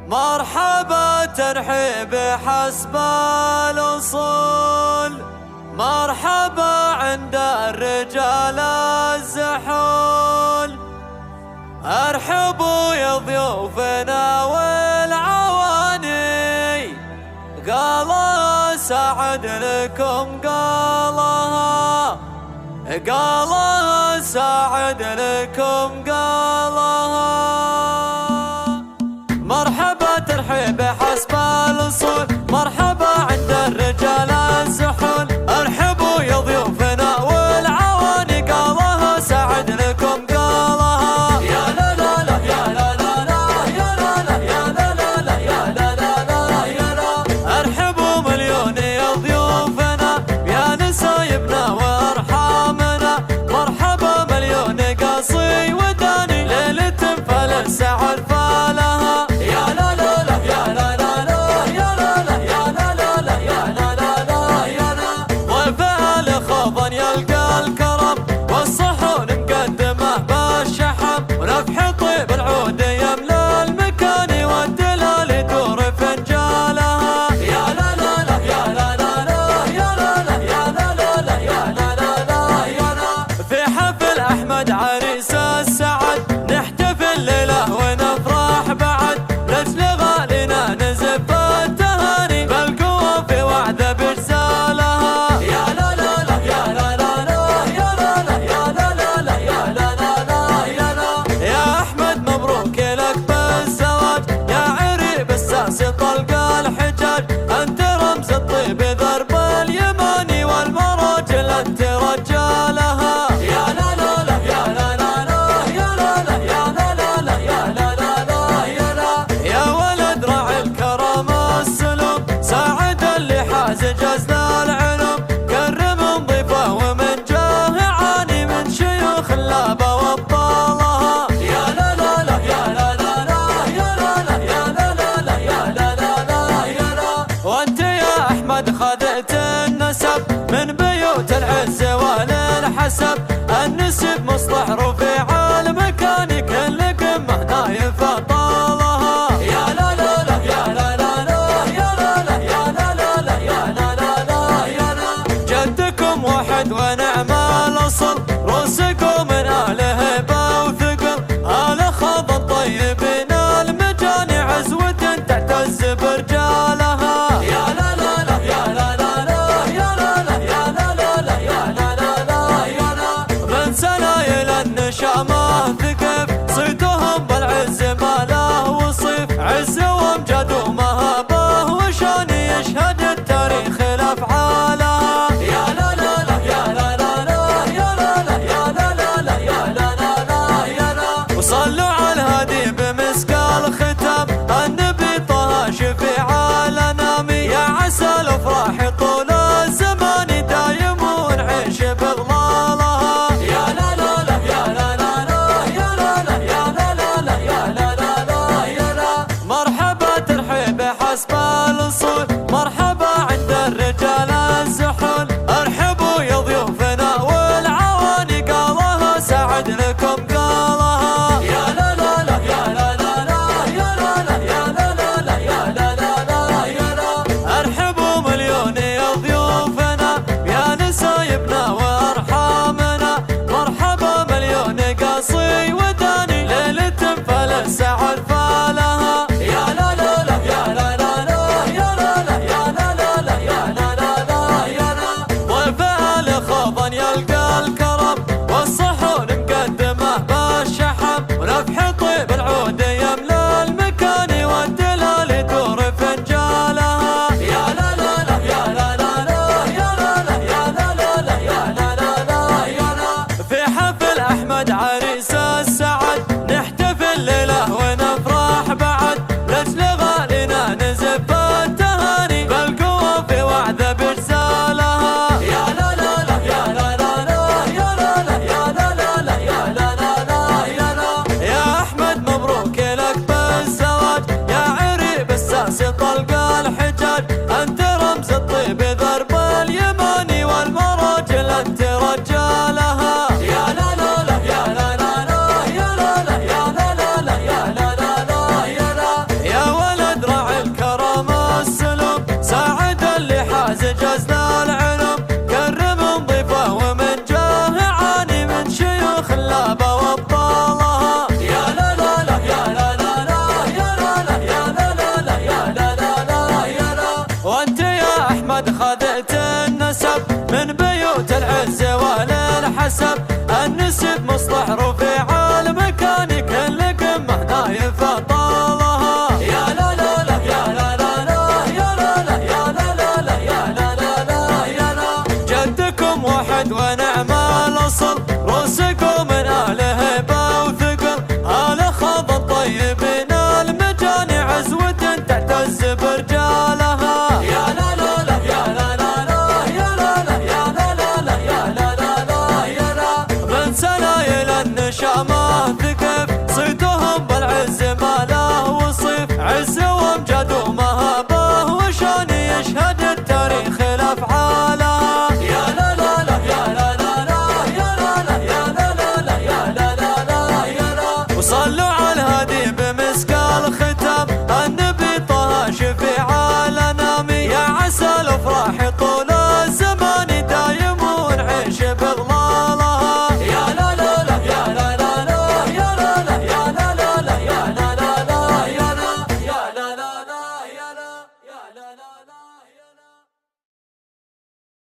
مرحبا ترحيب حسب الأصول، مرحبا عند الرجال الزحول. ارحبوا يا ضيوفنا والعواني، قالها سعد لكم قالها سعد لكم قالها. مرحبا ترحيب حسب الأصول، مرحبا عند الرجال الزحول. ارحبوا يا ضيوفنا والعواني، قالها سعد لكم قالها. يا لا لا لا يا لا لا لا يا لا لا يا لا لا لا يا لا لا لا يا لا. ارحبوا مليون يا ضيوفنا يا نسايبنا وارحامنا، مرحبا مليون قاصي وداني ليلة فالسعد فالها. يا لا لا لا يا لا لا لا يا لا لا يا لا لا لا يا لا لا لا يا لا. ضيف اهل خوضن يلقى الكرم، والصحون مقدمه بالشحم، ونفح طيب العود يملى المكان والدلال يدور فنجالها. يا لا لا لا يا لا لا لا يا لا لا يا لا لا لا يا لا لا لا يا لا. في حفل احمد عريس السعد نحتفل ليله ونفرح بعد، لاجل غالينا نزف التهاني بالقوه في وعد بجزالها. يا لا لا لا يا لا لا لا يا لا لا يا لا لا لا يا لا لا لا يا لا. يا احمد مبروك لك بالزواج، يا عريب الساس طلق الحجاج، انت رمز الطيب ضرب اليماني والمراجل انت رجالها. يا لا لا لا يا لا لا لا يا لا لا يا لا لا لا يا لا لا لا يا لا. يا ولد راعي الكرم السلوم، ساعد اللي حاز جزل العلوم، كرم ضيفه ومن جاه عاني من شيوخ اللابه وابطالها. يا لا لا لا يا لا لا لا يا لا لا يا لا لا لا يا لا لا لا يا لا. وانت يا احمد خذت النسب من بيوت العز والحسب، النسب مصلح رفيع المكان كل قمه نايف طالها. يا لا لا لا يا لا لا لا يا لا لا يا لا لا لا يا لا لا لا يا لا. جدكم واحد ونعم الاصل، رؤسكم من اهل هبه وثقل، اهل خضن طيبين المجاني عزوه تعتز برجالها. يا لا لا لا يا لا لا لا يا لا لا يا لا لا لا يا لا لا لا يا لا. من سلايل النشامه ثقف، صيتهم بالعز ما له وصيف، عز وامجاد ومهابه وشان يشهد التاريخ لافعالها. يا لا لا لا يا لا لا لا يا لا لا يا لا لا لا يا لا لا لا يا لا. وصلوا على الهادي بمسك الختام، النبي طه شفيع الانام، يا عسى الافراح طول الزمان دايم ونعيش بظلالها. يا لا لا لا يا لا لا لا يا لا لا يا لا لا لا يا لا لا لا يا لا. مرحبا ترحيب حسب الأصول، مرحبا عند الرجال الزحول. ارحبوا يا ضيوفنا والعواني، قالها سعد لكم قالها. يا لا لا لا يا لا لا لا يا لا لا يا لا لا لا يا لا لا لا يا لا. ارحبوا مليون يا ضيوفنا يا نسايبنا وارحامنا، مرحبا مليون قاصي وداني ليلة فالسعد فالها. يا لا لا لا يا لا لا لا يا لا لا يا لا لا لا يا لا لا لا يا لا. ضيف اهل خوضن يلقى الكرم، والصحون مقدمه بالشحم، ونفح طيب العود يملى المكان والدلال يدور فنجالها. يا لا لا لا يا لا لا لا يا لا لا يا لا لا لا يا لا لا لا يا لا. في حفل احمد عريس السعد نحتفل ليله ونفرح بعد، لاجل غالينا نزف التهاني بالقوه في وعد بجزالها. يا لا لا لا يا لا لا لا يا لا لا يا لا لا لا يا لا لا لا يا لا. يا احمد مبروك لك بالزواج، يا عريب الساس طلق الحجاج، انت رمز الطيب ضرب اليماني والمراجل انت رجالها. يا لا لا لا يا لا لا لا يا لا لا يا لا لا لا يا لا لا لا يا لا. يا ولد من بيوت العز والحسب، النسب مصلح رفع